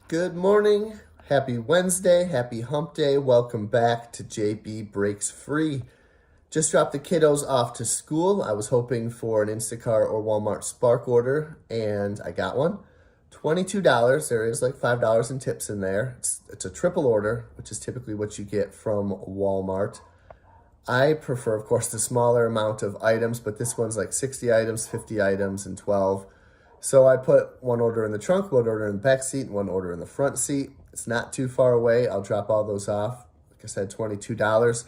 Good morning. Happy Wednesday. Happy hump day. Welcome back to JB Breaks Free. Just dropped the kiddos off to school. I was hoping for an Instacart or Walmart Spark order, and I got one. $22. There is like $5 in tips in there. It's a triple order, which is typically what you get from Walmart. I prefer, of course, the smaller amount of items, but this one's like 60 items, 50 items, and 12. So I put one order in the trunk, one order in the back seat, and one order in the front seat. It's not too far away. I'll drop all those off. Like I said, $22.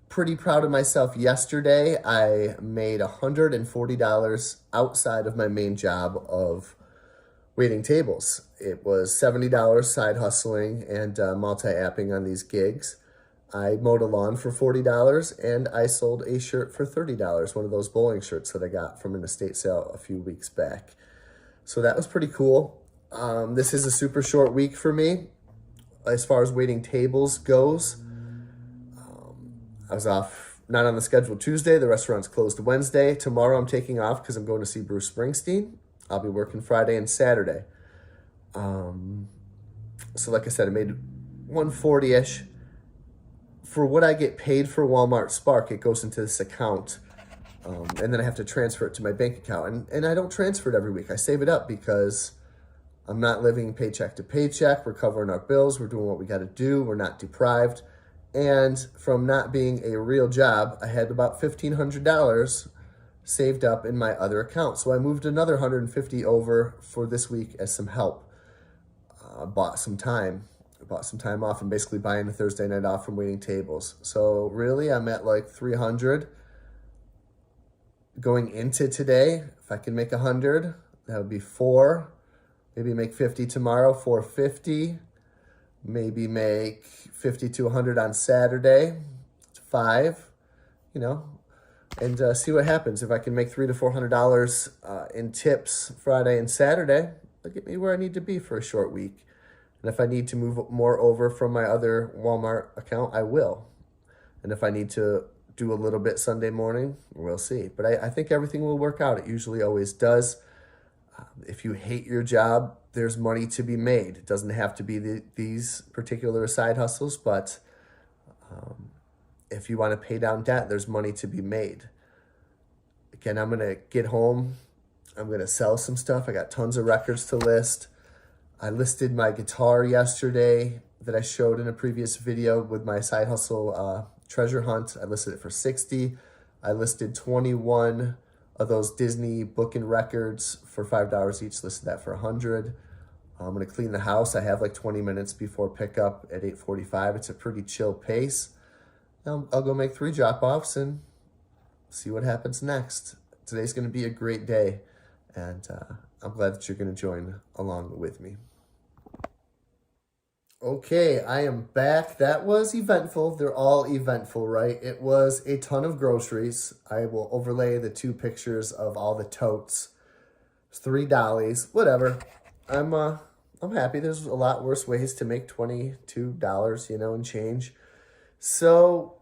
Pretty proud of myself. Yesterday, I made $140 outside of my main job of waiting tables. It was $70 side hustling and multi-apping on these gigs. I mowed a lawn for $40 and I sold a shirt for $30, one of those bowling shirts that I got from an estate sale a few weeks back. So that was pretty cool. This is a super short week for me as far as waiting tables goes. I was off, not on the schedule Tuesday. The restaurant's closed Wednesday. Tomorrow I'm taking off because I'm going to see Bruce Springsteen. I'll be working Friday and Saturday. So like I said, I made 140-ish. For what I get paid for Walmart Spark, it goes into this account. And then I have to transfer it to my bank account. And I don't transfer it every week. I save it up because I'm not living paycheck to paycheck. We're covering our bills. We're doing what we got to do. We're not deprived. And from not being a real job, I had about $1,500 saved up in my other account. So I moved another $150 over for this week as some help. Bought some time off and basically buying a Thursday night off from waiting tables. So really, I'm at like $300 going into today. If I can make 100, that would be 4. Maybe make 50 tomorrow, 450. Maybe make 50 to 100 on Saturday, 5, and see what happens. If I can make $300 to $400 in tips Friday and Saturday, that'll get me where I need to be for a short week. And if I need to move more over from my other Walmart account, I will. And if I need to do a little bit Sunday morning, we'll see. But I think everything will work out. It usually always does. If you hate your job, there's money to be made. It doesn't have to be these particular side hustles, but if you want to pay down debt, there's money to be made. Again, I'm going to get home. I'm going to sell some stuff. I got tons of records to list. I listed my guitar yesterday that I showed in a previous video with my side hustle treasure hunt. I listed it for $60. I listed 21 of those Disney booking records for $5 each, listed that for $100. I'm going to clean the house. I have like 20 minutes before pickup at 8:45. It's a pretty chill pace. I'll go make 3 drop-offs and see what happens next. Today's going to be a great day, and I'm glad that you're going to join along with me. Okay, I am back. That was eventful. They're all eventful, right? It was a ton of groceries. I will overlay the 2 pictures of all the totes. 3 dollies, whatever. I'm happy. There's a lot worse ways to make $22, and change. So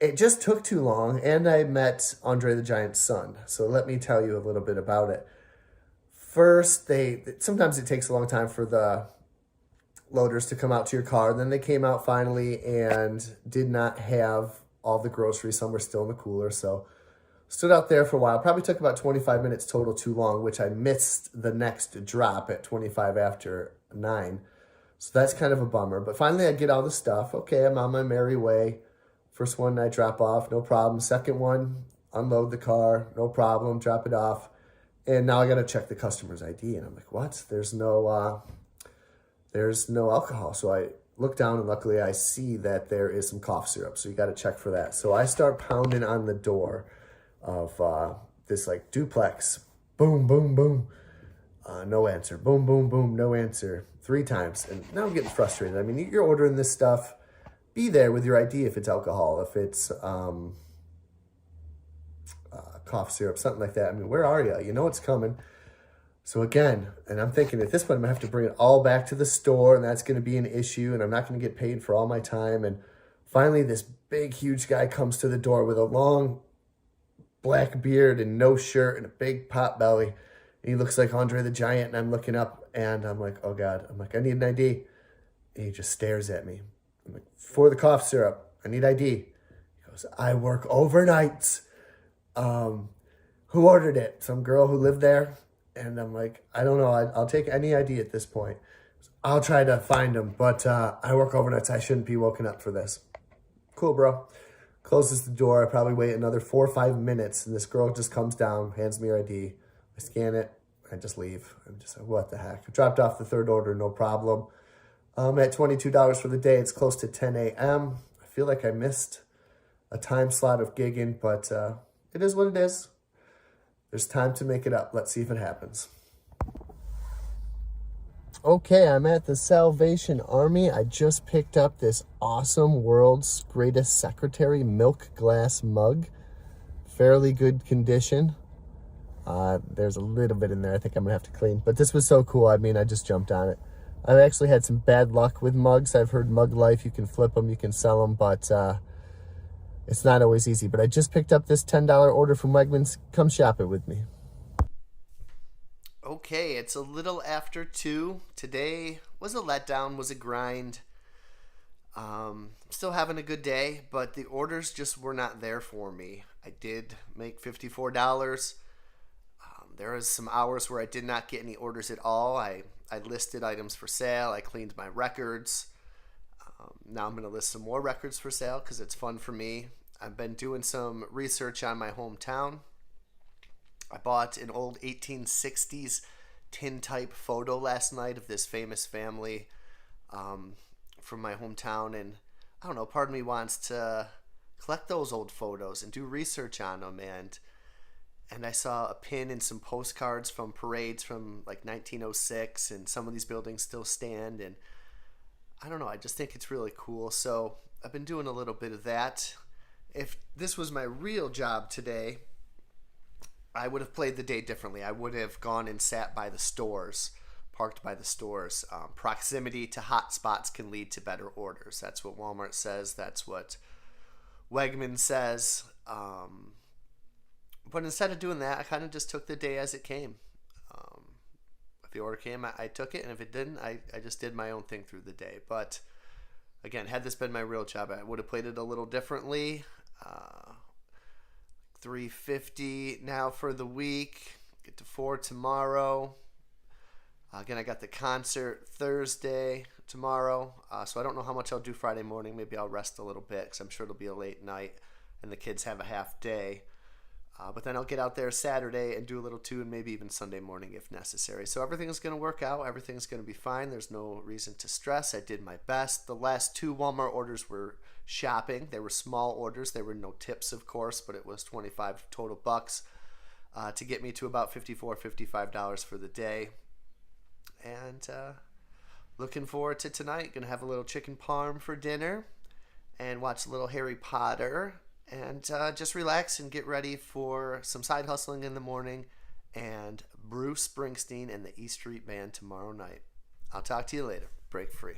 it just took too long, and I met Andre the Giant's son. So let me tell you a little bit about it. First, sometimes it takes a long time for the loaders to come out to your car. Then they came out finally and did not have all the groceries. Some were still in the cooler. So stood out there for a while. Probably took about 25 minutes total too long, which I missed the next drop at 25 after 9. So that's kind of a bummer. But finally I get all the stuff. Okay, I'm on my merry way. First one I drop off, no problem. Second one, unload the car, no problem, drop it off. And now I got to check the customer's ID. And I'm like, what? There's no alcohol. So I look down and luckily I see that there is some cough syrup. So you got to check for that. So I start pounding on the door of this like duplex. Boom, boom, boom. No answer. Boom, boom, boom. No answer. 3 times. And now I'm getting frustrated. I mean, you're ordering this stuff. Be there with your ID if it's alcohol, if it's cough syrup, something like that. I mean, where are you? You know it's coming. So again, and I'm thinking at this point, I'm going to have to bring it all back to the store, and that's going to be an issue, and I'm not going to get paid for all my time. And finally, this big, huge guy comes to the door with a long black beard and no shirt and a big pot belly. And he looks like Andre the Giant, and I'm looking up And I'm like, oh God. I'm like, I need an ID. And he just stares at me. I'm like, for the cough syrup, I need ID. He goes, I work overnights. Who ordered it? Some girl who lived there? And I'm like, I don't know. I'll take any ID at this point. I'll try to find him, but I work overnights. I shouldn't be woken up for this. Cool, bro. Closes the door. I probably wait another 4 or 5 minutes, and this girl just comes down, hands me her ID. I scan it. I just leave. I'm just like, what the heck? I dropped off the third order, no problem. I'm at $22 for the day. It's close to 10 a.m. I feel like I missed a time slot of gigging, but it is what it is. There's time to make it up. Let's see if it happens. Okay, I'm at the Salvation Army. I just picked up this awesome World's Greatest Secretary milk glass mug. Fairly good condition. There's a little bit in there I think I'm going to have to clean. But this was so cool. I mean, I just jumped on it. I've actually had some bad luck with mugs. I've heard Mug Life, you can flip them, you can sell them, but it's not always easy. But I just picked up this $10 order from Wegmans. Come shop it with me. Okay, it's a little after 2. Today was a letdown, was a grind. Still having a good day, but the orders just were not there for me. I did make $54. There was some hours where I did not get any orders at all. I listed items for sale. I cleaned my records. Now I'm going to list some more records for sale because it's fun for me. I've been doing some research on my hometown. I bought an old 1860s tintype photo last night of this famous family from my hometown. And I don't know, part of me wants to collect those old photos and do research on them. And I saw a pin and some postcards from parades from like 1906, and some of these buildings still stand. And I don't know, I just think it's really cool. So I've been doing a little bit of that. If this was my real job today, I would have played the day differently. I would have gone and sat by the stores, parked by the stores. Proximity to hot spots can lead to better orders. That's what Walmart says. That's what Wegmans says. But instead of doing that, I kind of just took the day as it came. If the order came, I took it. And if it didn't, I just did my own thing through the day. But again, had this been my real job, I would have played it a little differently. $350 now for the week. Get to $4 tomorrow. Again, I got the concert Thursday tomorrow. So I don't know how much I'll do Friday morning. Maybe I'll rest a little bit because I'm sure it'll be a late night and the kids have a half day. But then I'll get out there Saturday and do a little too, and maybe even Sunday morning if necessary. So everything's going to work out. Everything's going to be fine. There's no reason to stress. I did my best. The last 2 Walmart orders were shopping. They were small orders. There were no tips, of course, but it was 25 total bucks to get me to about $54, $55 for the day. And looking forward to tonight. Going to have a little chicken parm for dinner and watch a little Harry Potter. And just relax and get ready for some side hustling in the morning and Bruce Springsteen and the E Street Band tomorrow night. I'll talk to you later. Break free.